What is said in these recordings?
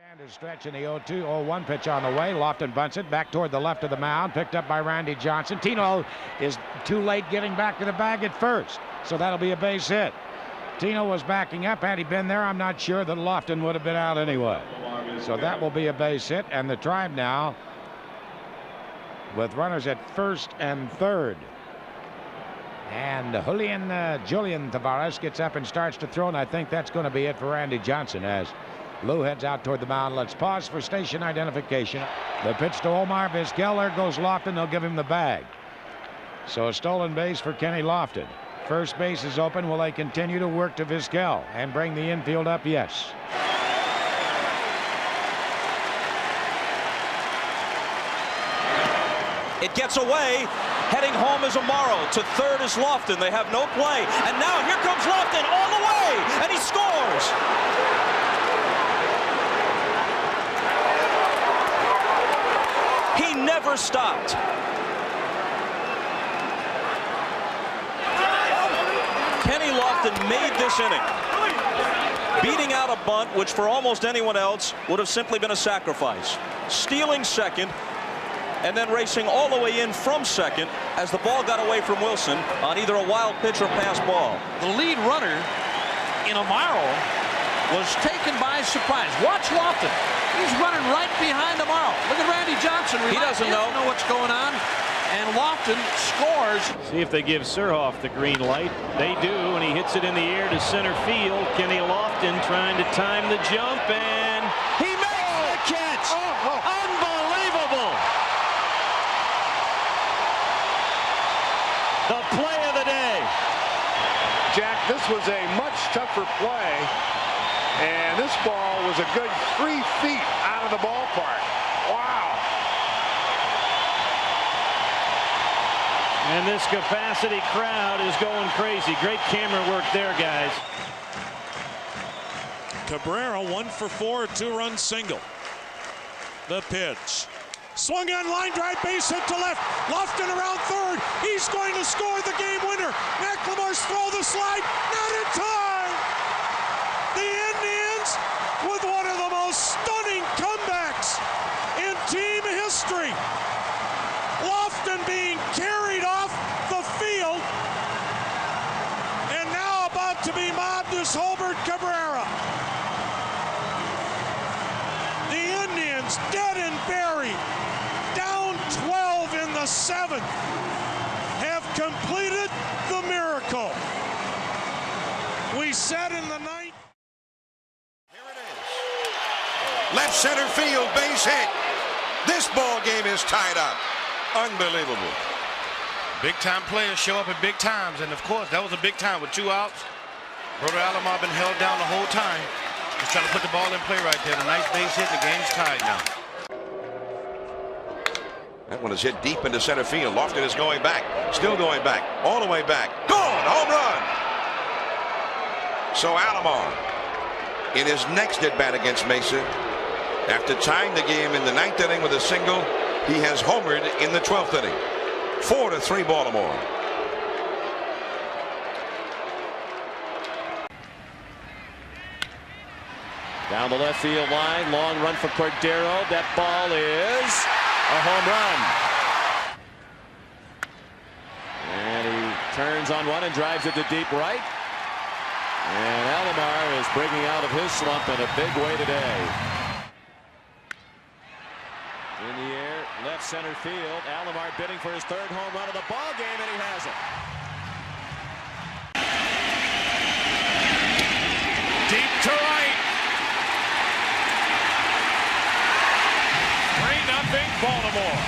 Is stretching the 0-1 pitch on the way. Lofton bunts it back toward the left of the mound. Picked up by Randy Johnson. Tino is too late getting back to the bag at first, so that'll be a base hit. Tino was backing up. Had he been there, I'm not sure that Lofton would have been out anyway. So that will be a base hit, and the Tribe now with runners at first and third. And Julian Tavares gets up and starts to throw, and I think that's going to be it for Randy Johnson as Lou heads out toward the mound. Let's pause for station identification. The pitch to Omar Vizquel. There goes Lofton. They'll give him the bag. So a stolen base for Kenny Lofton. First base is open. Will they continue to work to Vizquel and bring the infield up? Yes. It gets away. Heading home is Amaro. To third is Lofton. They have no play. And now here comes Lofton all the way. And he scores. He never stopped. Kenny Lofton made this inning, beating out a bunt, which for almost anyone else would have simply been a sacrifice. Stealing second, and then racing all the way in from second as the ball got away from Wilson on either a wild pitch or pass ball. The lead runner in Amaro was taken by surprise. Watch Lofton. He's running right behind Amaro. Look at Randy Johnson. He doesn't know what's going on. And Lofton scores. See if they give Surhoff the green light. They do, and he hits it in the air to center field. Kenny Lofton trying to time the jump, and he makes the catch. Unbelievable. The play of the day. Jack, this was a much tougher play, and this ball was a good 3 feet out of the ballpark. Wow. And this capacity crowd is going crazy. Great camera work there, guys. Cabrera 1 for 4, a 2-run single. The pitch. Swung on, line drive, base hit to left. Lofton around third. He's going to score the game winner. McLemore's throw the slide. Not in time. The Indians with one of the most stunning comebacks in team history. Lofton being carried off the field. And now about to be mobbed is Holbert Cabrera. The Indians dead and buried. Down 12 in the 7th, have completed the miracle. We said in the 9th. Here it is. Left center field, base hit. This ball game is tied up. Unbelievable. Big time players show up at big times, and of course that was a big time with 2 outs. Roberto Alomar been held down the whole time. Just trying to put the ball in play right there. The nice base hit. The game's tied now. That one is hit deep into center field. Lofton is going back, still going back, all the way back. Gone, home run. So Alomar, in his next at bat against Mesa, after tying the game in the 9th inning with a single, he has homered in the 12th inning. 4-3 Baltimore. Down the left field line, long run for Cordero. That ball is a home run. And he turns on one and drives it to deep right. And Alomar is breaking out of his slump in a big way today. In the air, left center field. Alomar bidding for his 3rd home run of the ball game, and he has it. Deep to right. 3-0 Baltimore.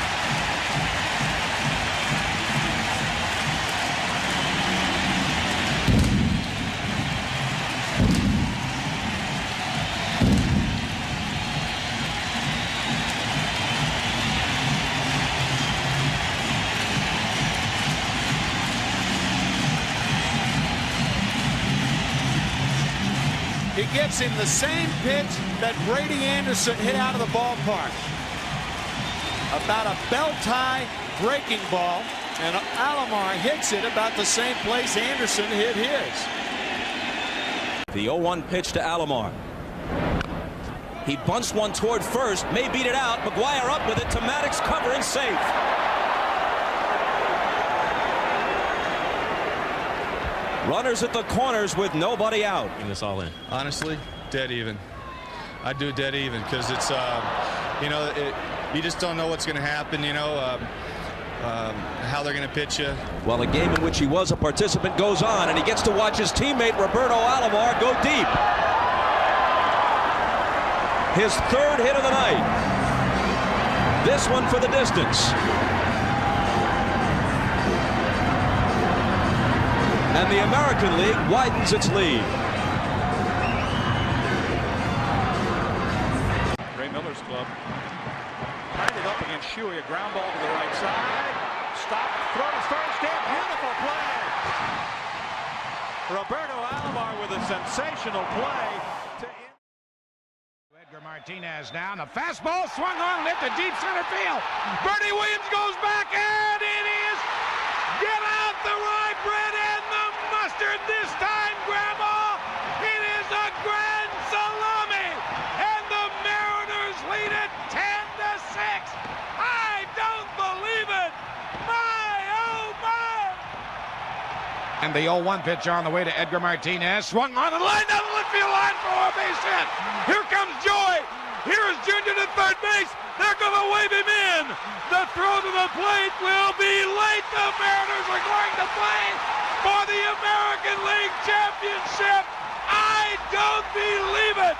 He gives him the same pitch that Brady Anderson hit out of the ballpark. About a belt-high breaking ball, and Alomar hits it about the same place Anderson hit his. The 0-1 pitch to Alomar. He bunts one toward first, may beat it out. McGuire up with it to Maddox, covering, safe. Runners at the corners with nobody out. Bring this all in. Honestly, dead even. I do dead even because it's, you know, you just don't know what's going to happen, you know, how they're going to pitch you. Well, a game in which he was a participant goes on, and he gets to watch his teammate Roberto Alomar go deep. His third hit of the night. This one for the distance. And the American League widens its lead. Ray Miller's club. Tied it up against Shuey. A ground ball to the right side. Stop. Throw to first. Beautiful play. Roberto Alomar with a sensational play. Edgar Martinez now, and the fastball swung on, hit to deep center field. Bernie Williams goes back, and it is get out the rye bread and the mustard this time, Grandma. It is a grand salami, and the Mariners lead it 10-6. I don't believe it. My, oh my. And the 0-1 pitch on the way to Edgar Martinez, swung on and lined down the left field line for a base hit. Here comes Joy. Here is Junior to third base. They're going to wave him in. The throw to the plate will be late. The Mariners are going to play for the American League Championship. I don't believe it.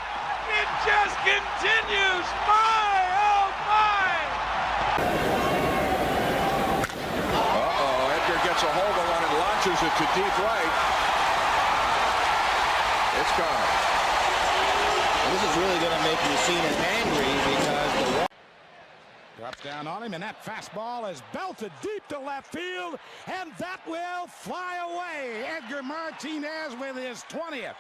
It just continues. My, oh my. Edgar gets a hold of one and launches it to deep right. It's gone. This is really going to make Mussina angry because the drops down on him, and that fastball is belted deep to left field, and that will fly away. Edgar Martinez with his 20th.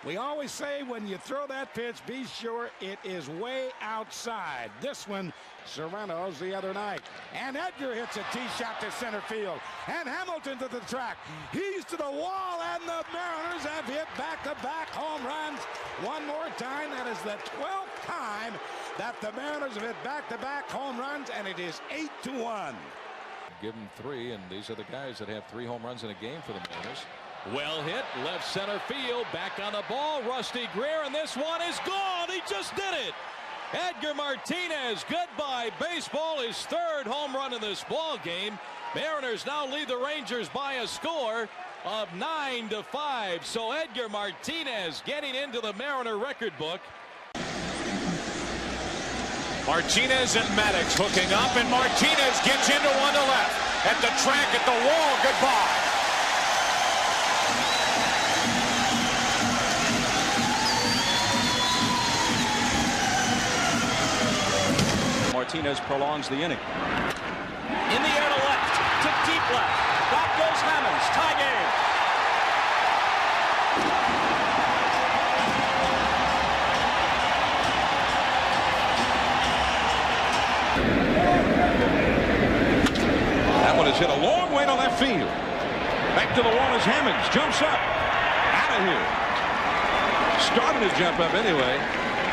We always say when you throw that pitch, be sure it is way outside. This one, Serrano's the other night. And Edgar hits a tee shot to center field. And Hamilton to the track. He's to the wall, and the Mariners have hit back-to-back home runs. One more time, that is the 12th time that the Mariners have hit back-to-back home runs, and it is 8-1. Give them 3, and these are the guys that have 3 home runs in a game for the Mariners. Well hit, left center field, back on the ball, Rusty Greer, and this one is gone. He just did it. Edgar Martinez, goodbye baseball, his 3rd home run in this ball game. Mariners now lead the Rangers by a score of 9-5. So Edgar Martinez getting into the Mariner record book. Martinez and Maddox hooking up, and Martinez gets into one to left. At the track, at the wall, goodbye. Martinez prolongs the inning. In the air to left, to deep left. Back goes Hammonds. Tie game. That one is hit a long way to left field. Back to the wall as Hammonds jumps up. Out of here. Started to jump up anyway,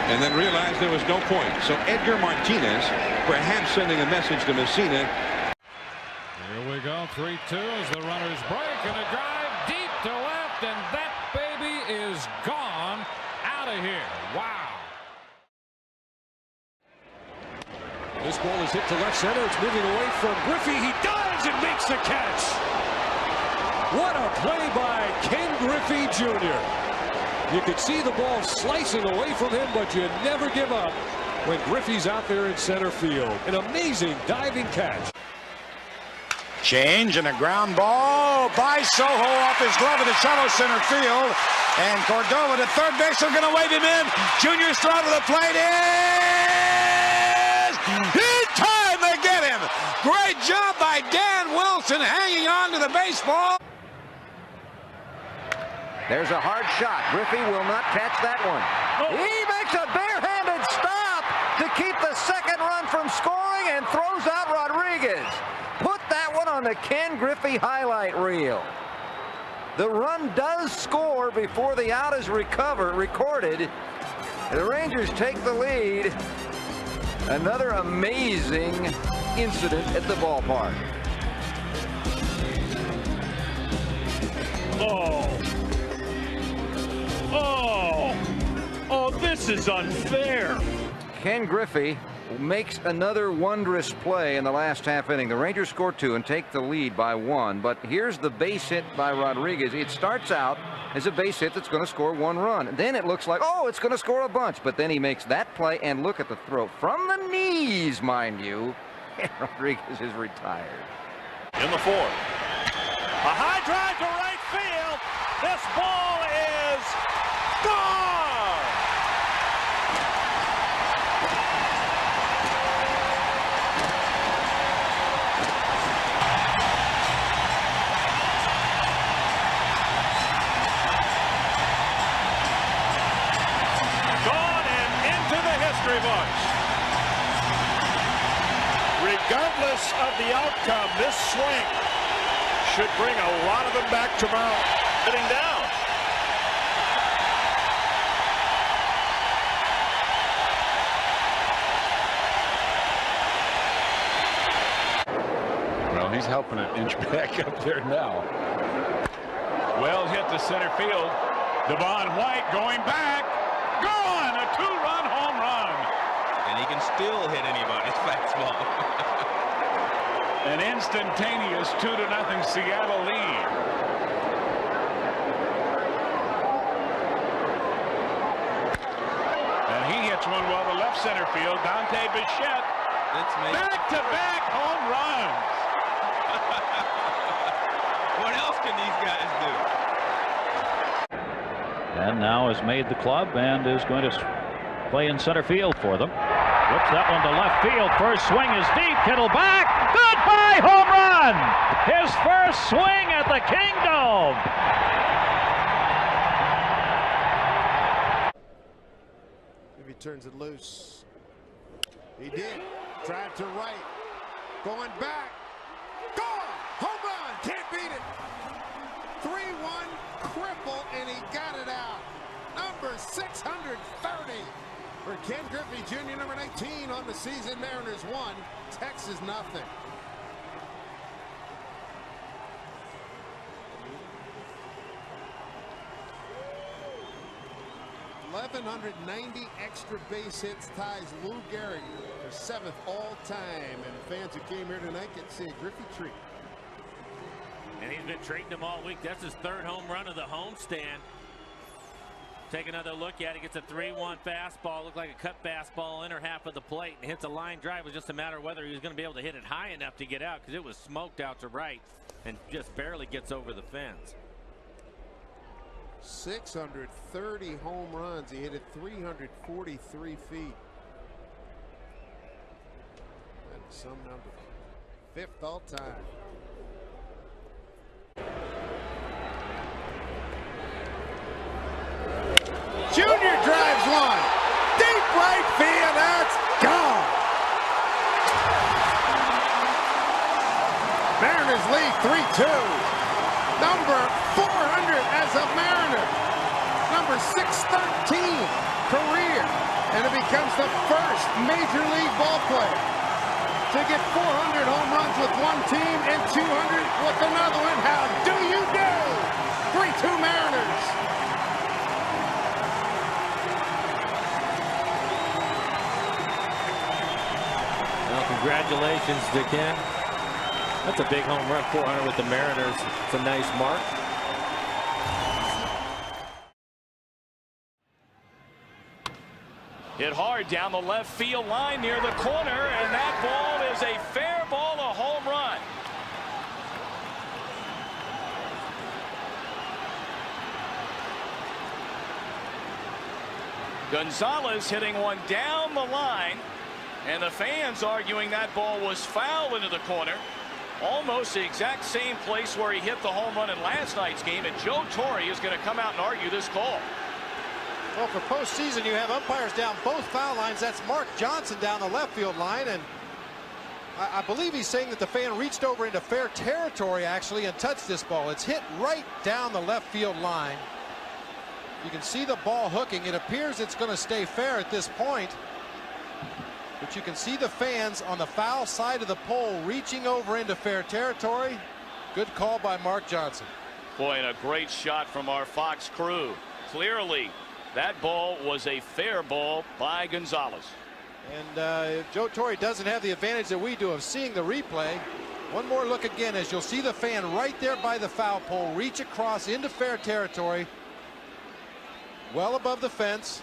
and then realized there was no point. So Edgar Martinez perhaps sending a message to Mussina. Here we go, 3-2 as the runners break, and a drive deep to left, and that baby is gone out of here. Wow. This ball is hit to left center. It's moving away from Griffey. He dives and makes the catch. What a play by Ken Griffey Jr. You could see the ball slicing away from him, but you never give up when Griffey's out there in center field. An amazing diving catch. Change and a ground ball by Soho off his glove in the shallow center field. And Cordova to third base. They're going to wave him in. Junior's throw to the plate is in time to get him. Great job by Dan Wilson hanging on to the baseball. There's a hard shot. Griffey will not catch that one. He makes a barehanded stop to keep the second run from scoring and throws out Rodriguez. Put that one on the Ken Griffey highlight reel. The run does score before the out is recorded. The Rangers take the lead. Another amazing incident at the ballpark. Oh, this is unfair. Ken Griffey makes another wondrous play in the last half inning. The Rangers score 2 and take the lead by 1. But here's the base hit by Rodriguez. It starts out as a base hit that's going to score 1 run. Then it looks like, oh, it's going to score a bunch. But then he makes that play, and look at the throw from the knees, mind you. And Rodriguez is retired. In the 4th. A high drive to right field. This ball is gone. Gone and into the history books. Regardless of the outcome, this swing should bring a lot of them back to Mount. Sitting down. Well, he's helping it inch back up there now. Well hit to center field. Devon White going back. Gone! A 2-run home run. And he can still hit anybody's fastball. An instantaneous 2-0 Seattle lead. And he hits one well to left center field. Dante Bichette. Back-to-back home runs. What else can these guys do? And now has made the club and is going to play in center field for them. Whips that one to left field. First swing is deep. Kittle back. Goodbye, home run. His first swing at the Kingdom. If he turns it loose. He did. Drive to right. Going back. Gone. Home run. Can't beat it. 3-1 cripple, and he got it out. Number 630 for Ken Griffey Jr., number 19 on the season. Mariners 1, Texas nothing. .190 extra base hits ties Lou Gehrig for 7th all-time. And fans who came here tonight get to see a Griffey treat. And he's been treating them all week. That's his 3rd home run of the homestand. Take another look at it. Gets a 3-1 fastball. Looked like a cut fastball, inner half of the plate, and hits a line drive. It was just a matter of whether he was going to be able to hit it high enough to get out, because it was smoked out to right and just barely gets over the fence. 630 home runs. He hit it 343 feet. That's some number. 5th all time. Junior drives one. Deep right field. That's gone. Mariners lead 3-2. Number 400 as a Mariner. Number 613 career. And it becomes the first major league ball player to get 400 home runs with one team and 200 with another one. How do you do? 3-2 Mariners. Well, congratulations to Ken. That's a big home run, 400 with the Mariners. It's a nice mark. Hit hard down the left field line near the corner, and that ball is a fair ball, a home run. Gonzalez hitting one down the line, and the fans arguing that ball was foul into the corner. Almost the exact same place where he hit the home run in last night's game, and Joe Torre is going to come out and argue this call. Well, for postseason, you have umpires down both foul lines. That's Mark Johnson down the left field line, and I believe he's saying that the fan reached over into fair territory, actually, and touched this ball. It's hit right down the left field line. You can see the ball hooking. It appears it's going to stay fair at this point. But you can see the fans on the foul side of the pole reaching over into fair territory. Good call by Mark Johnson. Boy, and a great shot from our Fox crew. Clearly, that ball was a fair ball by Gonzalez. And Joe Torre doesn't have the advantage that we do of seeing the replay. One more look again, as you'll see the fan right there by the foul pole reach across into fair territory, well above the fence.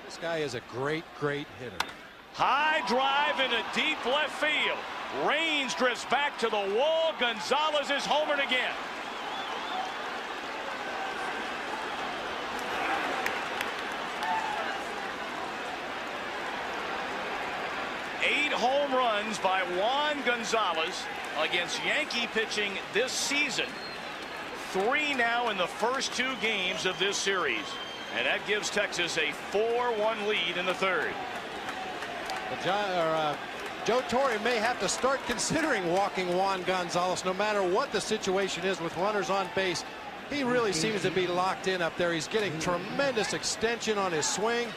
This guy is a great hitter. High drive into deep left field. Raines drifts back to the wall. Gonzalez is homered again. Eight home runs by Juan Gonzalez against Yankee pitching this season. 3 now in the first 2 games of this series. And that gives Texas a 4-1 lead in the third. Joe Torre may have to start considering walking Juan Gonzalez no matter what the situation is with runners on base. He really seems to be locked in up there. He's getting tremendous extension on his swing.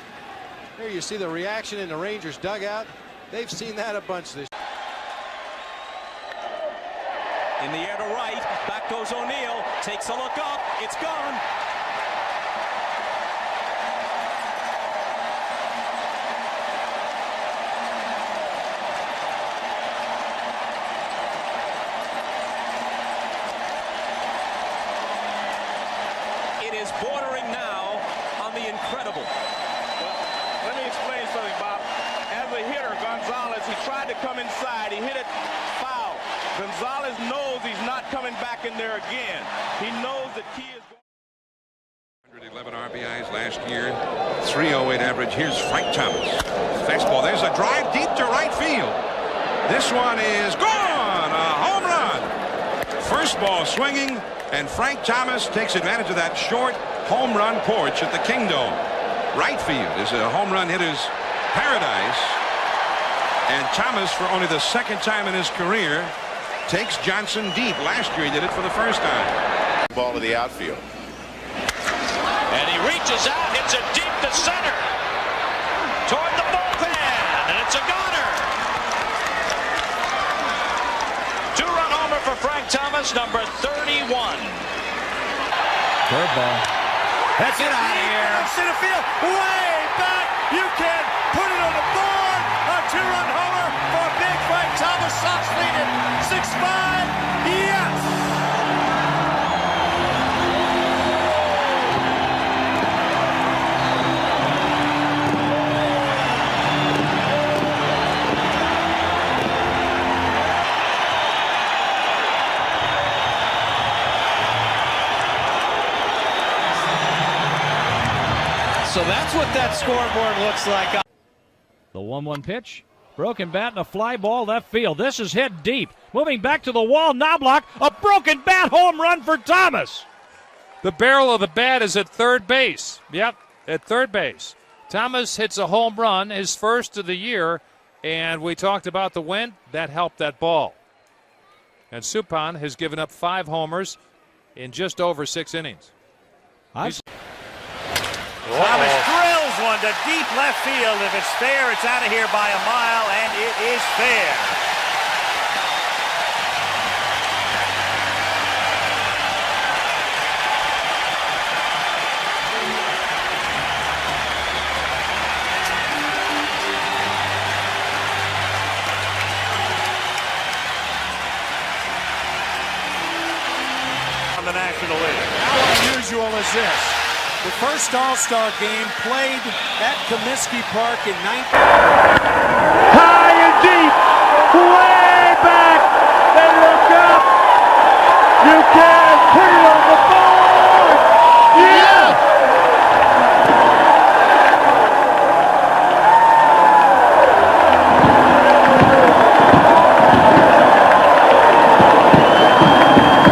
Here you see the reaction in the Rangers dugout. They've seen that a bunch this year. In the air to right, back goes O'Neill, takes a look up, it's gone. It is bordering now on the incredible. Well, let me explain something, Bob. As a hitter, Gonzalez, he tried to come inside. He hit it foul. Gonzalez knows he's not coming back in there again. He knows that Key is going. 111 RBIs last year, 308 average. Here's Frank Thomas. Fastball. There's a drive deep to right field. This one is gone. A home run. First ball swinging, and Frank Thomas takes advantage of that short home run porch at the Kingdome. Right field is a home run hitter's paradise. And Thomas, for only the second time in his career, takes Johnson deep. Last year he did it for the first time. Ball to the outfield. And he reaches out, hits it deep to center. Toward the bullpen, and it's a goner. 2-run homer for Frank Thomas, number 31. Curveball. That's it out of here. Center field, way back. You can put it on the board. A 2-run homer for big Frank Thomas. Sox lead it 6-5. Yes. So that's what that scoreboard looks like. The 1-1 pitch. Broken bat and a fly ball left field. This is hit deep. Moving back to the wall. Knobloch. A broken bat home run for Thomas. The barrel of the bat is at third base. Yep, at third base. Thomas hits a home run, his first of the year, and we talked about the wind. That helped that ball. And Supan has given up 5 homers in just over 6 innings. Thomas drills one to deep left field. If it's fair, it's out of here by a mile, and it is fair. On the National League. How unusual is this? The first All-Star game played at Comiskey Park in 19... High and deep, way back, and look up. You can put it on the board. Yeah!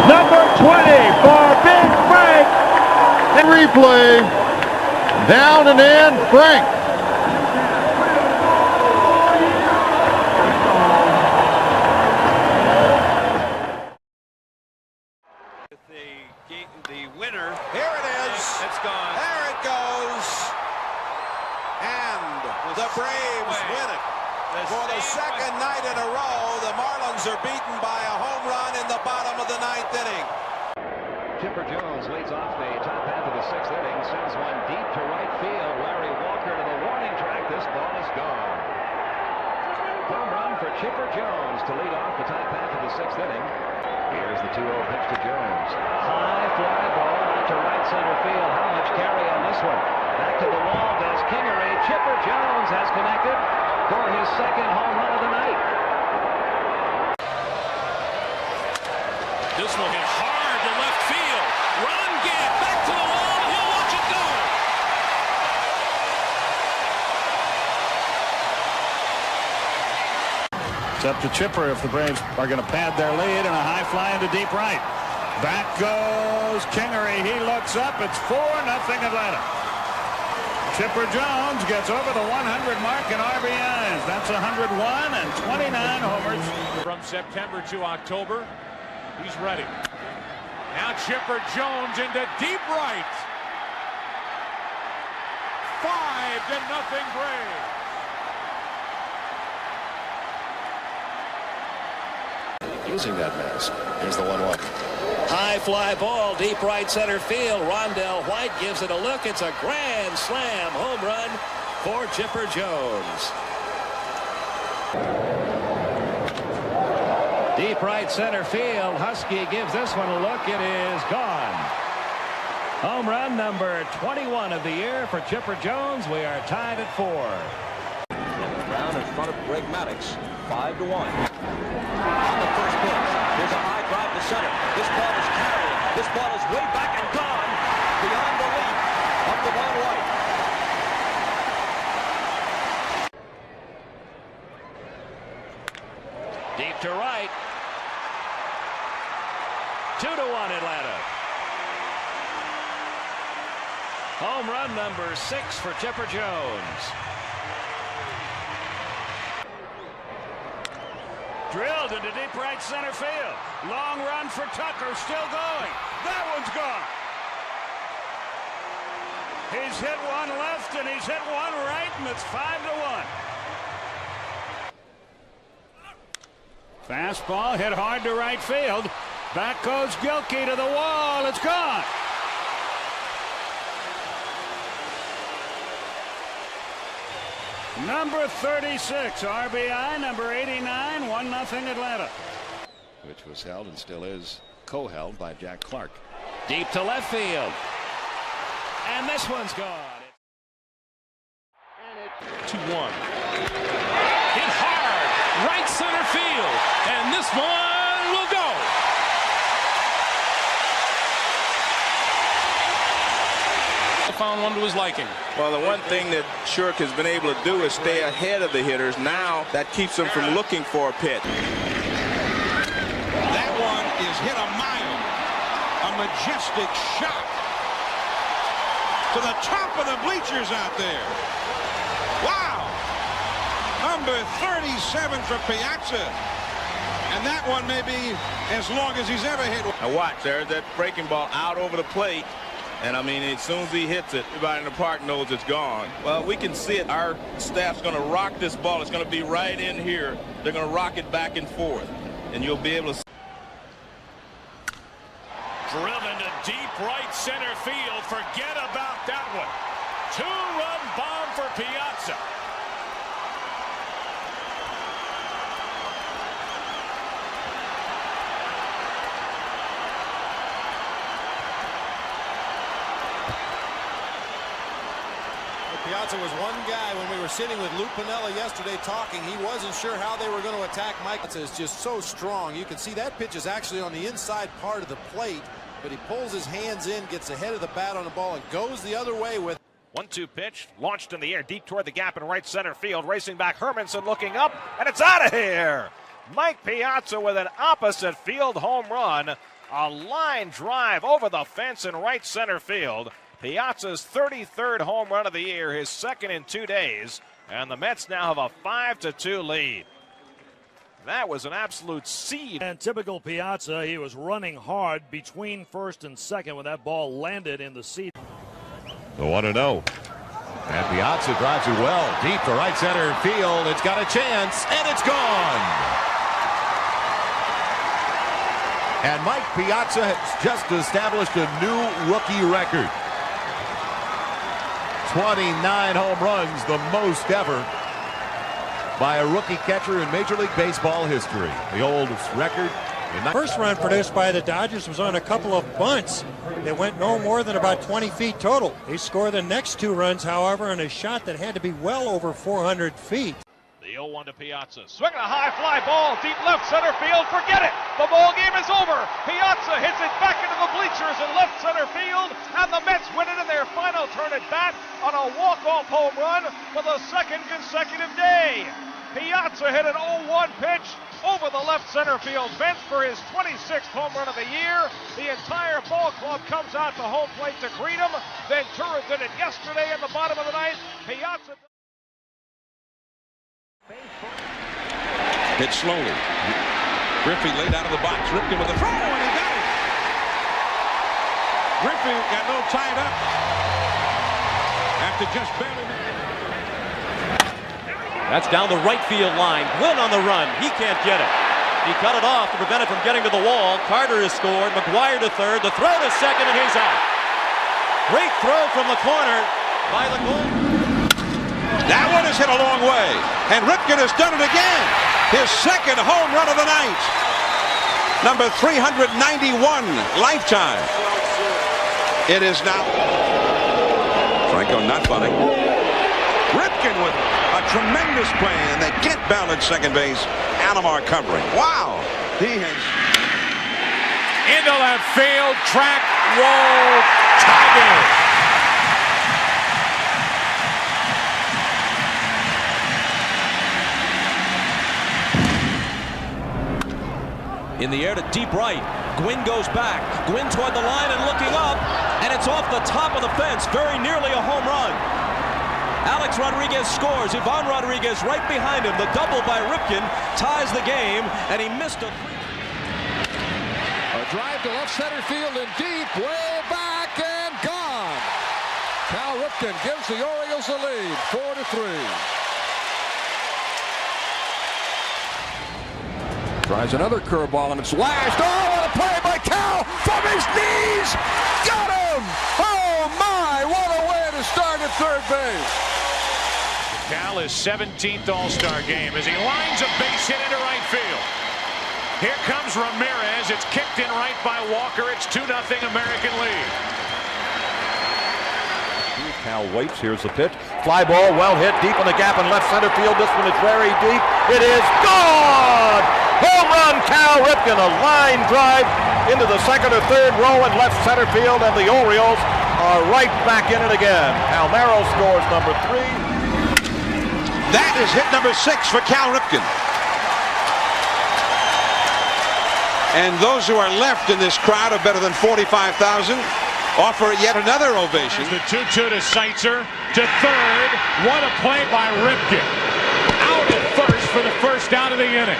Number 20 for Big Frank. Replay, down and in, Frank. it goes. And the Braves win it. For the second night in a row, the Marlins are beaten by a home run in the bottom of the ninth inning. Chipper Jones leads off the top half of the sixth inning, sends one deep to right field. Larry Walker to the warning track. This ball is gone. Home run for Chipper Jones to lead off the top half of the sixth inning. Here's the 2-0 pitch to Jones. High fly ball out to right center field. How much carry on this one? Back to the wall does Kingery. Chipper Jones has connected for his second home run of the night. This will hit hard to left field. Run, get back to the wall. He'll watch it go. It's up to Chipper if the Braves are going to pad their lead, and a high fly into deep right. Back goes Kingery. He looks up. It's 4-0 Atlanta. Chipper Jones gets over the 100 mark in RBIs. That's 101 and 29 homers. From September to October, he's ready. Now Chipper Jones into deep right. 5-0 Braves. Using that mask. Here's the 1-1. High fly ball, deep right center field. Rondell White gives it a look. It's a grand slam home run for Chipper Jones. Deep right center field. Husky gives this one a look. It is gone. Home run number 21 of the year for Chipper Jones. We are tied at 4. Brown in front of Greg Maddux, 5-1. On the first pitch, here's a high drive to center. This ball is carried. This ball is way back and gone beyond the leap of the ball right. Deep to right. 2-1 Atlanta. Home run number 6 for Chipper Jones. Drilled into deep right center field. Long run for Tucker, still going. That one's gone. He's hit one left and he's hit one right, and it's 5-1. Fastball hit hard to right field. Back goes Gilkey to the wall. It's gone. Number 36, RBI, number 89, 1-0 Atlanta. Which was held and still is co-held by Jack Clark. Deep to left field. And this one's gone. 2-1. Hit hard, right center field. And this one will go. Found one to his liking. Well, the one thing that Shirk has been able to do is stay ahead of the hitters. Now that keeps him from looking for a pitch. That one is hit a mile. A majestic shot to the top of the bleachers out there. Wow. Number 37 for Piazza. And that one may be as long as he's ever hit. Now watch, there's that breaking ball out over the plate. And I mean, as soon as he hits it, everybody in the park knows it's gone. Well, we can see it. Our staff's going to rock this ball. It's going to be right in here. They're going to rock it back and forth. And you'll be able to. Driven to deep right center field. Forget about that one. 2-run bomb for Piazza. Piazza was one guy when we were sitting with Lou Piniella yesterday talking. He wasn't sure how they were going to attack Mike. Piazza is just so strong. You can see that pitch is actually on the inside part of the plate, but he pulls his hands in, gets ahead of the bat on the ball, and goes the other way with. 1-2 pitch, launched in the air, deep toward the gap in right center field. Racing back, Hermanson looking up, and it's out of here. Mike Piazza with an opposite field home run. A line drive over the fence in right center field. Piazza's 33rd home run of the year, his second in 2 days, and the Mets now have a 5-2 lead. That was an absolute seed. And typical Piazza, he was running hard between first and second when that ball landed in the seat. The 1-0. And Piazza drives it well deep to right center field. It's got a chance, and it's gone. And Mike Piazza has just established a new rookie record. 29 home runs, the most ever by a rookie catcher in Major League Baseball history. The oldest record. First run produced by the Dodgers was on a couple of bunts that went no more than about 20 feet total. They scored the next 2 runs, however, on a shot that had to be well over 400 feet. The 0-1 to Piazza. Swinging a high fly ball, deep left center field. Forget it. The ball game is over. Piazza hits it back into the bleachers in left center field, and the Mets win it in their final turn at bat on a walk-off home run for the second consecutive day. Piazza hit an 0-1 pitch over the left center field fence for his 26th home run of the year. The entire ball club comes out to home plate to greet him. Ventura did it yesterday in the bottom of the ninth. Piazza hit slowly. Griffey laid out of the box, Ripken with a throw, and he got it. Griffey got a little tied up after just barely. That's down the right field line. Gwynn on the run. He can't get it. He cut it off to prevent it from getting to the wall. Carter has scored. McGuire to third. The throw to second, and he's out. Great throw from the corner by the goal. That one is hit a long way. And Ripken has done it again. His second home run of the night. Number 391 lifetime. It is now. Franco not bunting. Ripken with a tremendous play, and they get Bell at second base. Alomar covering. Wow. He has. Into left field. Track roll. Tigers. In the air to deep right. Gwynn goes back. Gwynn toward the line and looking up, and it's off the top of the fence. Very nearly a home run. Alex Rodriguez scores. Ivan Rodriguez right behind him. The double by Ripken ties the game, and he missed a drive to left center field and deep, way back and gone. Cal Ripken gives the Orioles a lead, 4-3. Tries another curveball, and it's lashed. Oh, what a play by Cal from his knees! Got him! Oh, my! What a way to start at third base. Cal is 17th All-Star game as he lines a base hit into right field. Here comes Ramirez. It's kicked in right by Walker. It's 2-0 American League. Cal waits. Here's the pitch. Fly ball, well hit deep in the gap in left center field. This one is very deep. It is gone! Home run, Cal Ripken. A line drive into the second or third row in left center field, and the Orioles are right back in it again. Almero scores number 3. That is hit number 6 for Cal Ripken. And those who are left in this crowd of better than 45,000 offer yet another ovation. The 2-2 to Seitzer to third. What a play by Ripken. Out at first for the first out of the inning.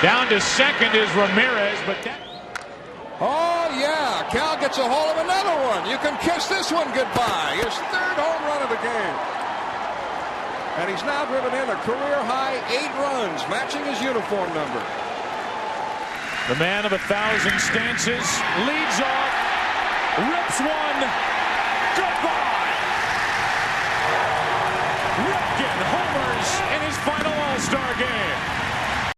Down to second is Ramirez, but that. Oh, yeah. Cal gets a hold of another one. You can kiss this one goodbye. His third home run of the game. And he's now driven in a career-high 8 runs, matching his uniform number. The man of 1,000 stances leads off, rips one, goodbye. Ripken, home